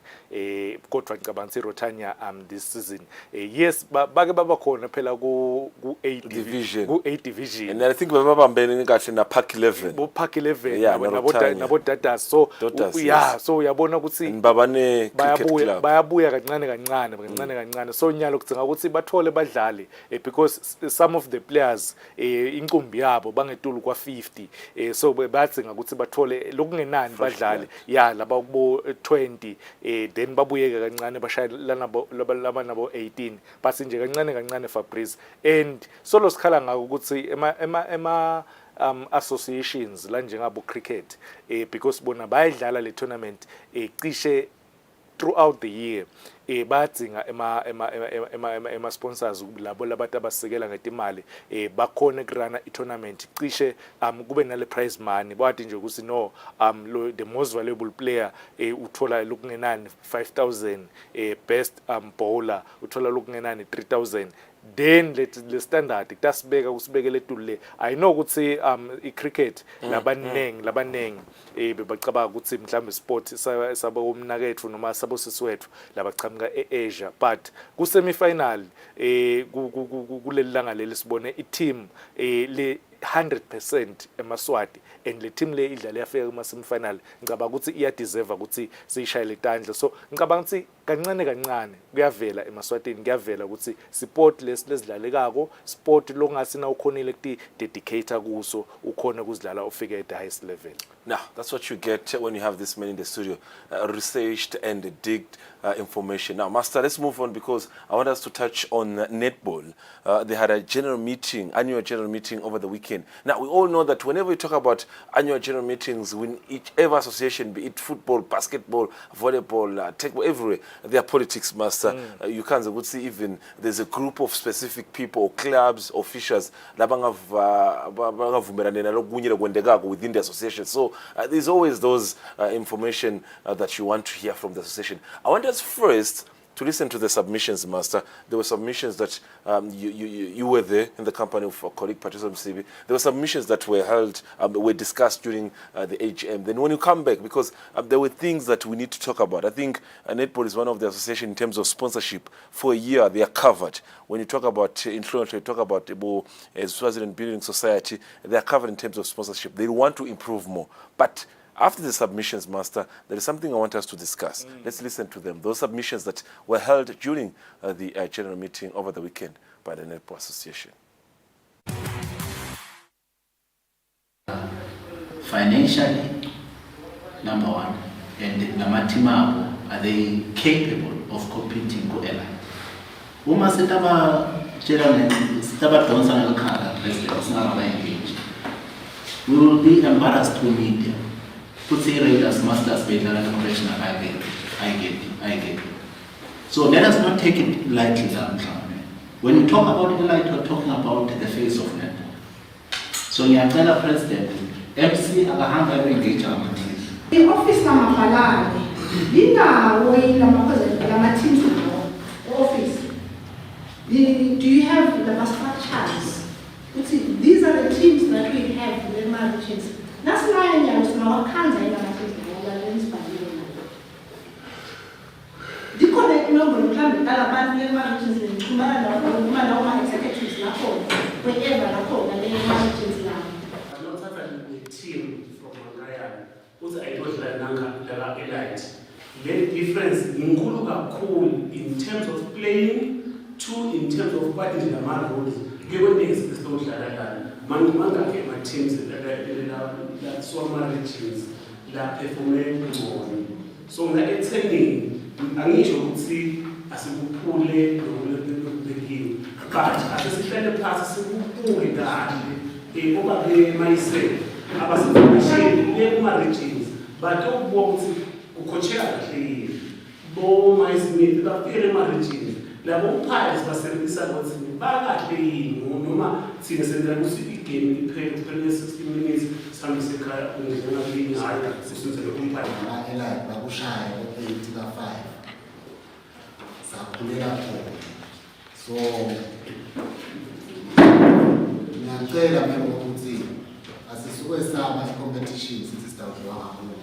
Speaker 4: Kodwa ngicabanga ukuthi i-Rotanya this season yes bake baba khona phela ku A division, ku A division,
Speaker 3: and I think babambene kahle na Park 11,
Speaker 4: bo Park 11
Speaker 3: yeah,
Speaker 4: nabo Datas. So yeah,
Speaker 3: yes.
Speaker 4: So uyabona ukuthi
Speaker 3: babane cricket club
Speaker 4: bayabuya kancane. So nyalo kucinga ukuthi bathole badlali because some of the players inqumbi yabo bangetulu kwa 50 so bathenga ukuthi bathole lokungenani badlali yeah laba kubo 20 then babuyeke kancane bashayela nabo nabo 18 but nje kancane Fabrice. And solo sikhala ngako ukuthi ema associations la njengabo cricket because bona bayadlala le tournament cishe throughout the year badzinga ema sponsors labo labantu abasekela ngetimali bakhona kurana i-tournament cishe kube nale prize money bathi nje ukuthi no the most valuable player uthola lokungenani 5,000 best bowler uthola lokungenani 3,000. Then le standard tasibeka kusibekele etule. I know ukuthi i-cricket labanengi bebacabanga ukuthi mhlawumbe sport sabo umnakethu noma sabo siswethu labachamuka eAsia, but ku semi-final kuleli langa leli sibone i-team le 100% emaswati and le team le idlala yafika kuma semi-final. Ngicabanga ukuthi iyadeserve ukuthi siyishayele itandla. So ngicabanga ukuthi kancane kuyavela emaswatini, kuyavela ukuthi sport lesidlalekako sport longasina ukhonile kuti dedicate kuso ukhona ukuzidlala ufike at the highest level.
Speaker 3: Now, that's what you get when you have this man in the studio, researched and digged information. Now, Master, let's move on because I want us to touch on netball. They had a annual general meeting over the weekend. Now, we all know that whenever we talk about annual general meetings, when each association, be it football, basketball, volleyball, everywhere, their politics, Master. You can't see even there's a group of specific people or clubs, officials within the association. So there's always those information that you want to hear from the association. I want us first to listen to the submissions, Master. There were submissions that you were there in the company of colleague Patricia Msibi. There were submissions that were held, were discussed during the AGM. Then when you come back, because there were things that we need to talk about. I think Netball is one of the association in terms of sponsorship. For a year, they are covered. When you talk about influence, you talk about Eswatini Building Society, they are covered in terms of sponsorship. They want to improve more. But after the submissions, Master, there is something I want us to discuss. Let's listen to them. Those submissions that were held during the general meeting over the weekend by the Netball Association.
Speaker 13: Financially, number one, and Namatimabo, are they capable of competing with Ella? Uma setaba chairman, setaba Donsan Kara, president, we will be embarrassed to meet them. Put say Raiders, Masters, Better, and Professional, I get it. So let us not take it lightly, when you talk about Elite, you're talking about the face of netball. So Nyakela President, MC Agahanga engage
Speaker 14: the office Namapalani, Lina way Lamatin office. Do you have the structures? These are the teams that we have in the marriages. That's why I was now can't the connect number of marriages in Kumara executives wherever and marriages now.
Speaker 15: Not a team from Mangaya, who's I don't like Elite. Very difference in Kuluga cool in terms of playing, two in terms of what is the man roles. Given the expectation that Manga came at teams that Swama teams that perform more. So that it's saying, I'm not sure to see as a pool the game. But as a second pass, as a pool that over myself, I was a machine, marriages, but don't walk to Coachella, Bo, my Smith, the very marriages. La bon pies was service about back Noma, since the music game, we played 60 minutes, some say, being higher, since the umpire.
Speaker 16: So, ngiyacela mina ukuthi asisuke saba competition sithi sitawudliwa kakhulu.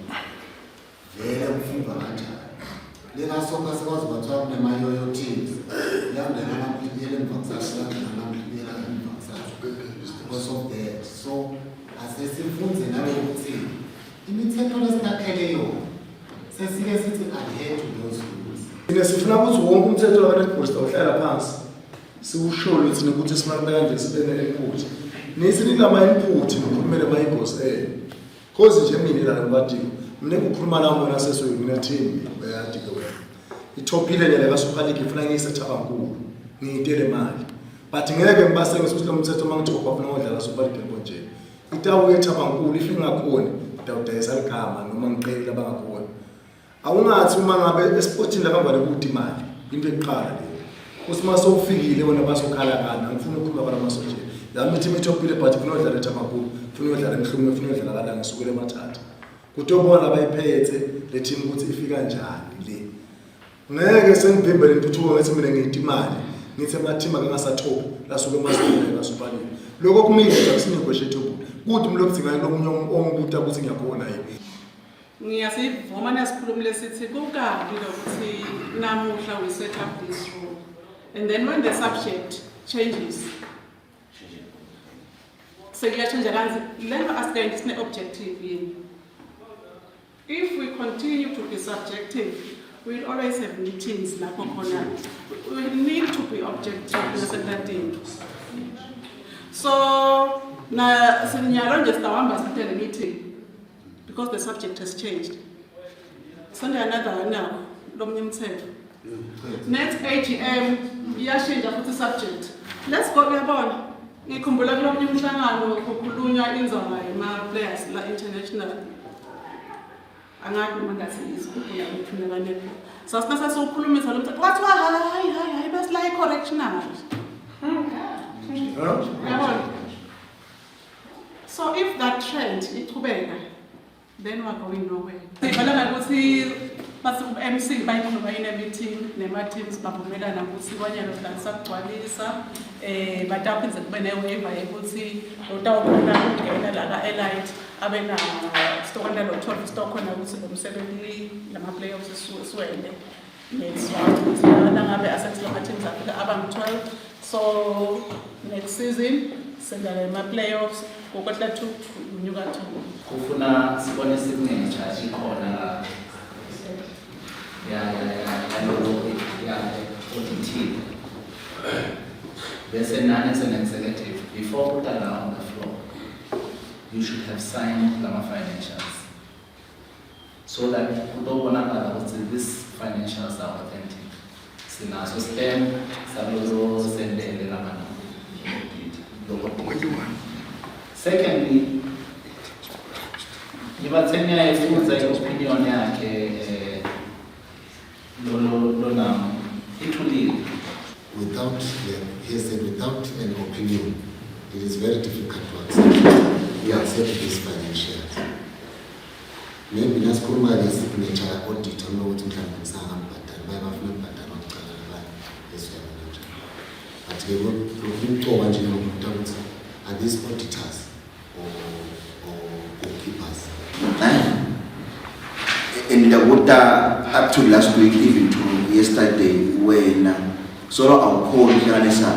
Speaker 16: Vele kufunga kanjani. Lengasonka sikwazi bathiwa kunemayoyo teams. Yangena amaphibiyela emva kusasa, yangena amaphibiyela emva kusasa. Because of that. So, asesifunze nawe ukuthi imithetho lesitakhele yona sesike sithi adhere to those rules.
Speaker 17: Sifuna ukuthi wonke umthetho wakaNetball sitawuhlala phansi. Siwusholo ukuthi ukuthi simabeka kanje sibe ne-input. Nisini nama-input nokhulumele ama-egos cause nje mina la ngibadinga. Mina ukukhuluma nami wena seswe mina team bayadike wena. Itophile nyala ka-Super League ifuna ngiyisetha kankulu. Ngiyitele imali. But ngeke ngibase ngesuthi lo mthetho mangithi bafuna ukudlala Super League nje. Itawu yetha kankulu ife ngakhona idawudayisa ligama noma ngiqhele abangakhona. Awungathi uma ngabe esportini lakangwane ukuthi imali into eqala le. Usima sowufikile wena basokhala kana ngifuna ukukhuluma bala masoje. Yami team itophile but ifuna ukudlala ethamakhulu, ifuna ukudlala emhlungu, ifuna ukudlala kala ngisukele emathatha. Kutobona abayiphethe le team ukuthi ifika kanjani le. Ngeke sengivimbele intuthuko ngithi mina ngiyithi imali. Ngithi ama-team akangasathopi lasuke emasipala la Super League. Lokho kumile nje akusinikwe shethu. Kuthi umlokuthi ngalo omunye ongibuta ukuthi ngiyakhona yini.
Speaker 18: Ngiyasivuma nesikhulumile sithi kukabi lokuthi namuhla we set up this rule, and then when the subject changes so kuyachange kanzi lento asigayini sine objective yini. If we continue to be subjective, we'll always have meetings lapho khona. We need to be objective in certain things. So na sinyalo nje sitawamba sitele meeting because the subject has changed. Sunday another now, next AGM, iyashintsha futhi subject. Let's go uyabona. Ngikhumbula kulomnye umhlangano kukhulunywa inzoba yema players la international. angazi noma ngathi isikhuphula ukuphila kanetball. So sina sasikhulumisa lo mthetho wathi hayi bese la correctional. So if that trend ichubeka, then we're going nowhere. Sibhala ukuthi base MC bayikhuluma in meeting nema teams bavumelana ukuthi kwanyalo plan sakugcwalisa bataphinze kube ne-waiver yokuthi utawukhona ukungena la ka-elite abe na stokona lo 12 stock khona ukuthi lo msebenzi lama playoffs siwele next round la ngabe assets lama teams afika abangu-12 so next season sendala ema playoffs ngokwetla 2 unyuka 2
Speaker 13: kufuna sibone signature ikhona la ODT. There's an executive. Before put that on the floor, you should have signed Lama financials. So that these financials are authentic. So stem, Saludo, Sende, Lama. Secondly, you must tell me your opinion yake. It will lead.
Speaker 16: Without an opinion, it is very difficult to accept. We accept these financials. Maybe let's go by the signature audit on what we can do. But we will go are these auditors or keepers?
Speaker 19: And up to last week, even to yesterday, when Solo our call Hiranesa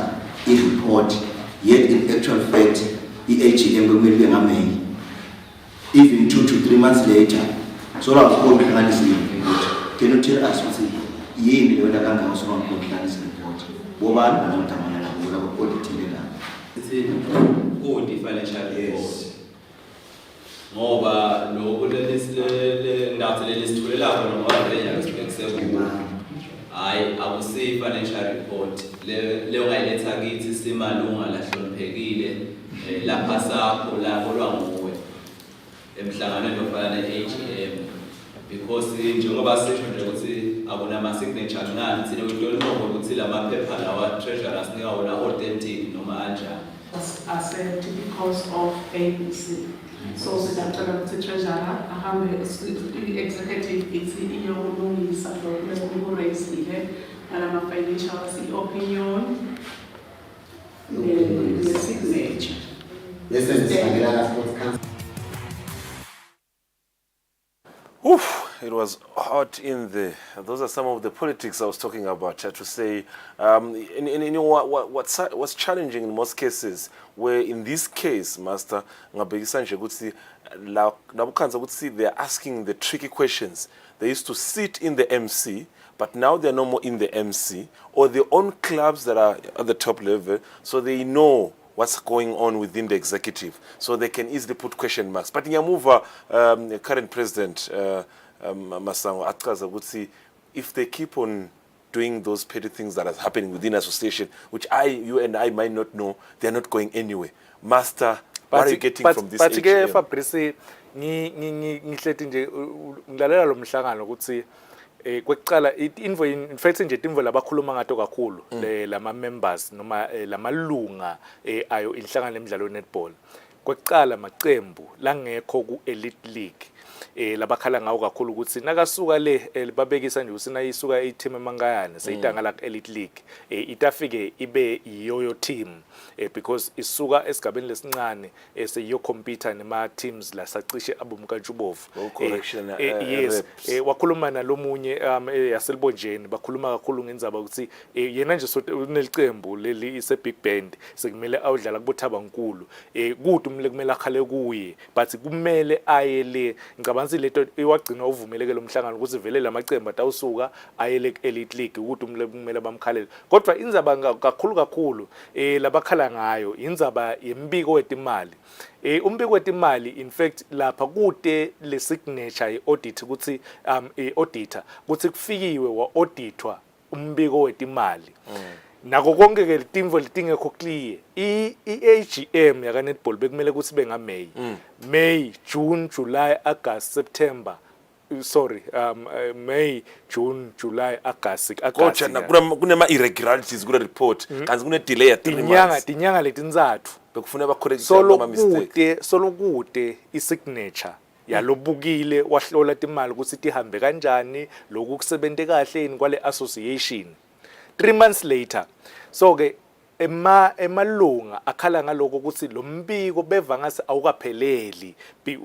Speaker 19: report, yet in actual fact, the AGM will be May. Even 2 to 3 months later, Solo our call Hiranesa report. Can you tell us what's ye in the Wadaganga was wrong for Hiranesa report? Boban and Tamana would have audited it.
Speaker 20: It's a good financial report. Ngoba lokho ndathi lesithulela khona ngoba leya ngisebenza hayi akusi financial report le ungayiletha kithi simalunga lahloniphekile lapha sakho la kolwa nguwe emhlanganweni ofana ne-AGM because njengoba sisho nje ukuthi akunama signature ngani thina we don't know ukuthi lama phepha lawa treasurers nika wona authentic noma kanjani
Speaker 18: accept because of ABC. So sidacela ukuthi treasurer ahambe executive ithi iyolungisa lo raise alama financials opinion the signature.
Speaker 16: Yes, sir.
Speaker 3: Oof, it was hot in there. Those are some of the politics I was talking about. To say, you know what's challenging in most cases, where in this case, Master Ngabekisanje Gutsi, Nabukanza Gutsi, they're asking the tricky questions. They used to sit in the MC, but now they're no more in the MC, or they own clubs that are at the top level, so they know what's going on within the executive, so they can easily put question marks. But Nyamuva, current president, Masango Atkaza would see if they keep on doing those petty things that are happening within association, which you and I might not know, they're not going anywhere. Master, what are you getting from this
Speaker 4: AGM?
Speaker 3: But
Speaker 4: Fabrice, ngihlethi nje ngilalela lo mhlangano ukuthi kwekuqala in fact nje imvo labakhuluma ngato kakhulu lama members noma lamalunga ayo inhlangano emidlalo netball kwekuqala maqembu langekho ku elite league labakhala ngawo kakhulu ukuthi nakasuka le babekisa nje usina isuka i-team emangayane seyitanga la elite league itafike ibe yoyo team because isuka esigabeni lesincane seyo compete nema teams la sacishe abomkantshubovu yes wakhuluma nalomunye yaselibonjeni bakhuluma kakhulu ngenzaba ukuthi yena nje unelicembu leli ise big band sekumele awudlala kubothaba nkulu kude umle kumele akhale kuye but kumele ayele ngicabanzi leto iwagcina uvumelekele umhlangano ukuthi vele lamacembu atawusuka ayele elite league ukuthi umle kumele bamkhalele kodwa inzaba kakhulu labakhala ngayo inzaba yembiko wetimali umbiko wetimali in fact lapha kude le signature ye-audit ukuthi auditor ukuthi kufikiwe wa auditwa umbiko wetimali nako konke ke timvo letingekho clear i-AGM yaka netball bekumele ukuthi benga May June July August September sorry May, June, July, August
Speaker 3: Kocha na kunema irregularities kule report kanzi kune delay ya 3 months
Speaker 4: tinyanga letintsatfu
Speaker 3: bekufuna ba correct ama mistake
Speaker 4: solokude isignature yalobukile wahlola timali ukuthi tihambe kanjani lokhu kusebente kahle yini kwale association 3 months later so ke emalunga akhala ngaloko ukuthi lo mbiko beva ngase awukapheleli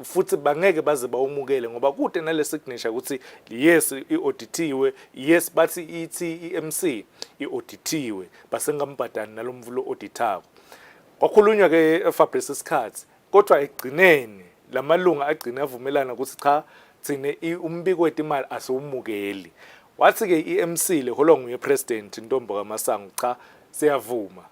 Speaker 4: futhi bangeke baze bawumukele ngoba kude nale signature ukuthi yes iauditiwe yes bathi ithi EMC iauditiwe basengambhadani nalomvulo auditako kwakhulunywa ke Fabrice isikhathi kodwa egcineni lamalunga agcina avumelana ukuthi cha thine umbiko wetimali asiwumukeli wathi ke EMC le holwa nguye president Ntombo kaMasango cha siyavuma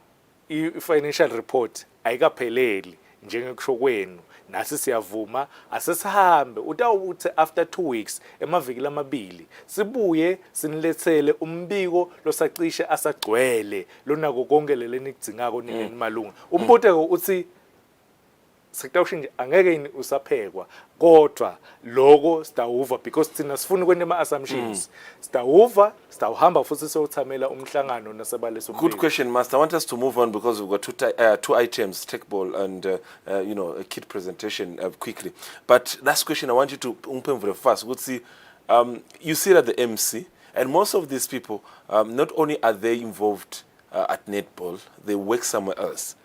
Speaker 4: i-financial report ayikapheleli njengekusho kwenu nasi siyavuma asesihambe utawuthi after 2 weeks emaviki lamabili sibuye sinilethele umbiko losacishe asagcwele lonako konke leleni kudzingako nini malunga umbuteko uthi sekutawushinje angeke yini usaphekwa kodwa loko sitawuva because thina sifuna kwenda ama-assumptions sitawuva sitawuhamba futhi siyothamela umhlangano nasebaleso.
Speaker 3: Good question, Master. I want us to move on because we've got two items, tech ball and a kit presentation quickly. But last question I want you to umpemvule first. Would see you see that the MC and most of these people not only are they involved at netball, they work somewhere else.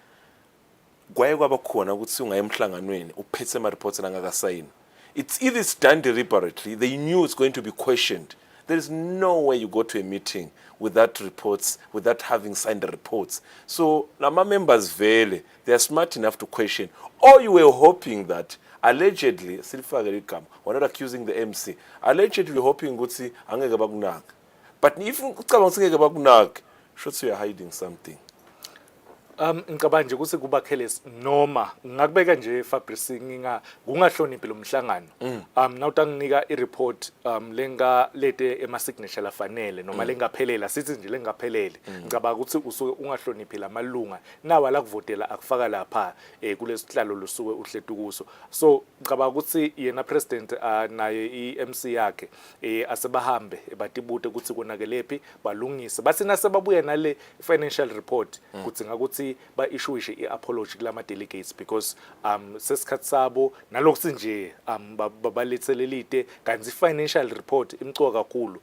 Speaker 3: Kwaye kwabakhona ukuthi ungaye emhlanganweni uphethe ama reports angakasayini. It's either it's done deliberately, they knew it's going to be questioned. There is no way you go to a meeting without reports, without having signed the reports. So nama members vele, they are smart enough to question. Or you were hoping that allegedly, we're not accusing the MC, allegedly hoping ukuthi angeke bakunaka. But if ucabanga ukuthi ngeke bakunaka, should you are hiding something.
Speaker 4: Ngicabanga nje ukuthi kuba careless noma ngakubeka nje Fabrice kungahloniphi lo mhlangano nawuthi nginika i-report lenga lete ema signature lafanele noma lengaphelela sithi nje lengaphelele ngicabanga ukuthi usuke ungahloniphi lamalunga nawa la kuvotela akufaka lapha kulesihlalo losuke uhletu kuso so ngicabanga ukuthi yena president naye i-MC yakhe asebahambe batibute ukuthi konakelephi balungise bathi nasebabuya nale financial report kuthi ngakuthi ba issueishe i-apology kulama delegates because sesikhathi sabo nalokuthi nje babalethelelite kanzi financial report imcoka kakhulu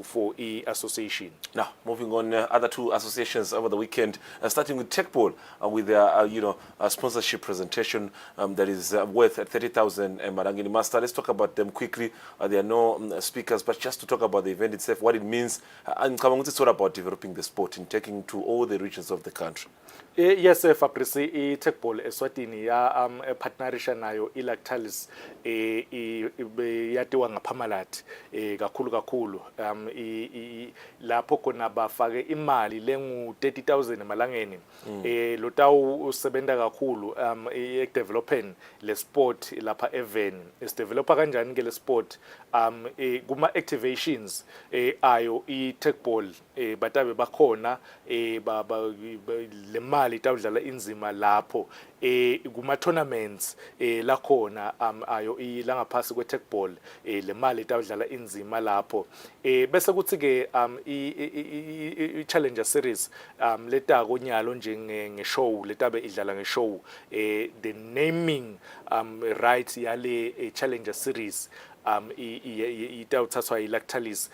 Speaker 4: for i-association.
Speaker 3: Now moving on, other two associations over the weekend, starting with Techball with their sponsorship presentation that is worth 30,000 Marangini Master. Let's talk about them quickly. There are no speakers, but just to talk about the event itself, what it means, and it's all about developing the sport and taking to all the regions of the country.
Speaker 4: Yes, Fabrice, i-Techball Eswatini ya partnerisha nayo i-Lactalis yatiwa ngaphamalat kakhulu lapho khona bafake imali lengu 30,000 emalangeni lotawu usebenza kakhulu developing le sport lapha even developer kanjani ke le sport kuma activations ayo i-Techball batabe bakhona le mali tawudlala inzima lapho kuma tournaments la khona ayo ilangaphasi kwe Techball le mali tawudlala inzima lapho bese kuthi ke i Challenger series leta konyalo nje ngeshow letabe idlala ngeshow the naming rights yale Challenger series itawuthathwa i-Lactalis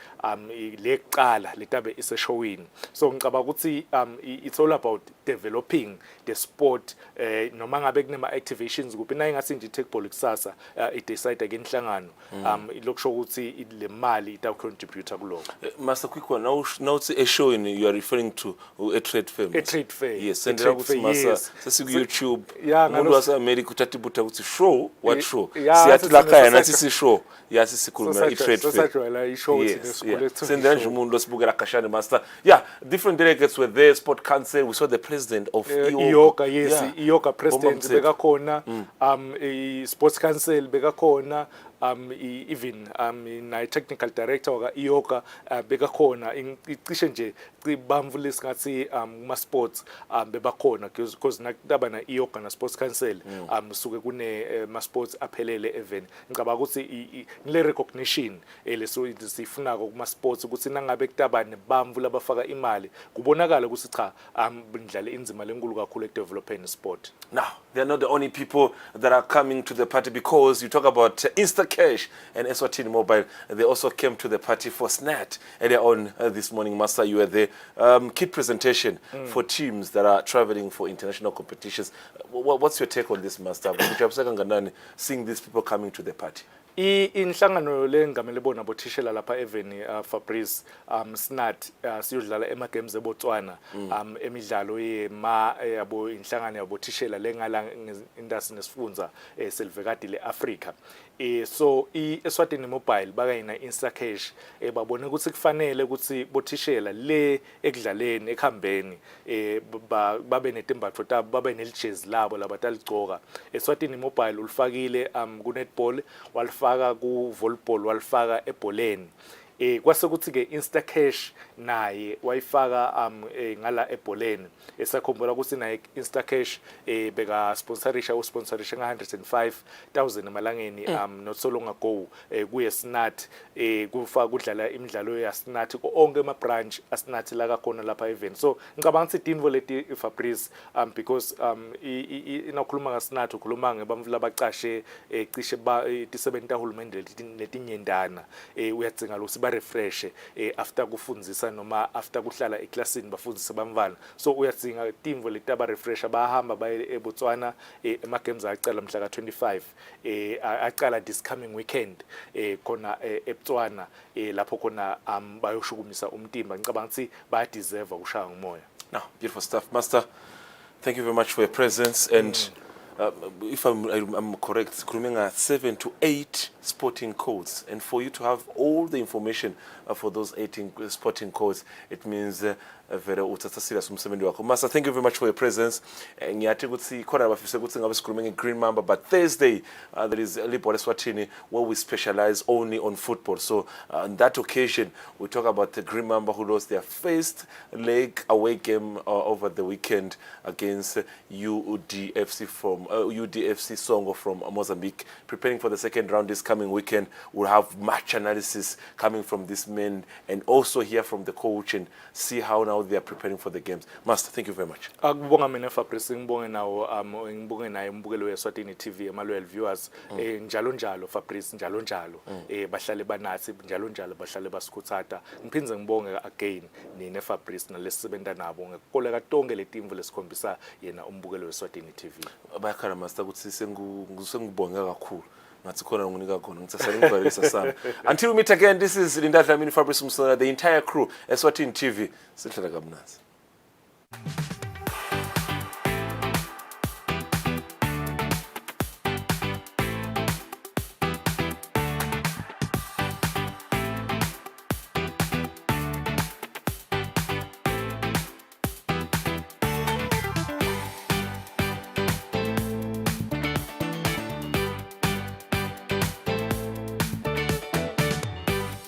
Speaker 4: leqala letabe iseshowini so ngicabanga ukuthi it's all about developing the sport noma ngabe kunema activations kuphi naye ngathi nje Techball kusasa i-decide ke inhlangano lokusho ukuthi le mali ita contributor kuloko.
Speaker 3: Master, quick one, now it's a show in you are referring to a trade fair.
Speaker 4: A trade fair.
Speaker 3: Yes, and Master sesi YouTube umuntu wase America utatibuta ukuthi show what show siyathi la kaya nathi si show yasi sikhuluma i-trade fair. Sendela nje umuntu losibukela kashani Master. Yeah, different delegates were there, sport council, we saw the president of
Speaker 4: IOCA, yes, IOCA president beka khona i sports council beka khona even na technical director waka iyoga bekakhona icishe nje cibamvu singathi ma sports bebakhona because nakutaba na iyoga na sports council suke kune ma sports aphelele even ngicabanga ukuthi le recognition leso sifunako kuma sports ukuthi nangabe kutaba nebamvu labafaka imali kubonakala ukuthi cha bindlale inzima lenkulu kakhulu developing sport.
Speaker 3: Now, they are not the only people that are coming to the party, because you talk about Instacash and Eswatini Mobile. They also came to the party for SNAT earlier on this morning. Master, you were there. Kit presentation for teams that are traveling for international competitions. What's your take on this, Master? Seeing these people coming to the party.
Speaker 4: Inhlangano lengamele bona bothishela lapha even Fabrice SNAT siyodlala ema games eBotswana emidlalo yabo inhlangano yabothishela lengala industry nesifundza selvekadi leAfrica. So Eswatini Mobile bakayina Instacash babone ukuthi kufanele ukuthi bothishela le ekudlaleni ekhambeni babe netembatho tabo babe neljezi labo labatalicoka. Eswatini Mobile ulifakile ku netball walifaka ku volleyball walifaka ebholeni. Kwase kuthi ke Instacash naye wayifaka ngala ebholeni esakhombula ukuthi naye Instacash beka sponsorisha nga 105,000 emalangeni not so long ago kuye SNAT kufa kudlala imidlalo ya SNAT onke ama branch aSNAT la kakhona lapha event. So ngicabanga ukuthi idinvo leti Fabrice because inakhuluma ngaSNAT ukhuluma ngebamvu labacashe cishe ba tisebenta hulumende letinyendana uyadzinga lo refresh after kufundzisa noma after kuhlala eclassini bafundzisa bamvana. So uyadzinga timvo letaba refresh bahamba baye eBotswana ema games aqala mhla ka25 aqala this coming weekend khona eBotswana lapho khona bayoshukumisa umtimba. Ngicabanga ukuthi baya deserve ukushaya ngomoya.
Speaker 3: Now, beautiful stuff, Master. Thank you very much for your presence. And if I'm correct, Krumenga 7 to 8 sporting codes, and for you to have all the information for those 18 sporting codes, it means very serious. Master, thank you very much for your presence. Green Mamba, but Thursday there is Lipo Eswatini where we specialize only on football. So on that occasion we talk about the Green Mamba who lost their first leg away game over the weekend against UDFC from UDFC Songo from Mozambique. Preparing for the second round this coming weekend, we'll have match analysis coming from this men and also hear from the coach and see how now they are preparing for the games. Master, thank you very much.
Speaker 4: Akubonga mina Fabrice ngibonge nawo ngibonge naye umbukelo weSwatini TV ama-loyal viewers njalo njalo Fabrice njalo njalo bahlale banathi njalo njalo bahlale basikhuthata. Ngiphinze ngibonge again nine Fabrice nalesisebenta nabo ngekukoleka tonke letimvu lesikhombisa yena umbukelo weSwatini TV.
Speaker 3: Bayakhala Master ukuthi sengibonga kakhulu. Until we meet again, this is Linda Dlamini, Fabrice Musona, the entire crew, Eswatini TV.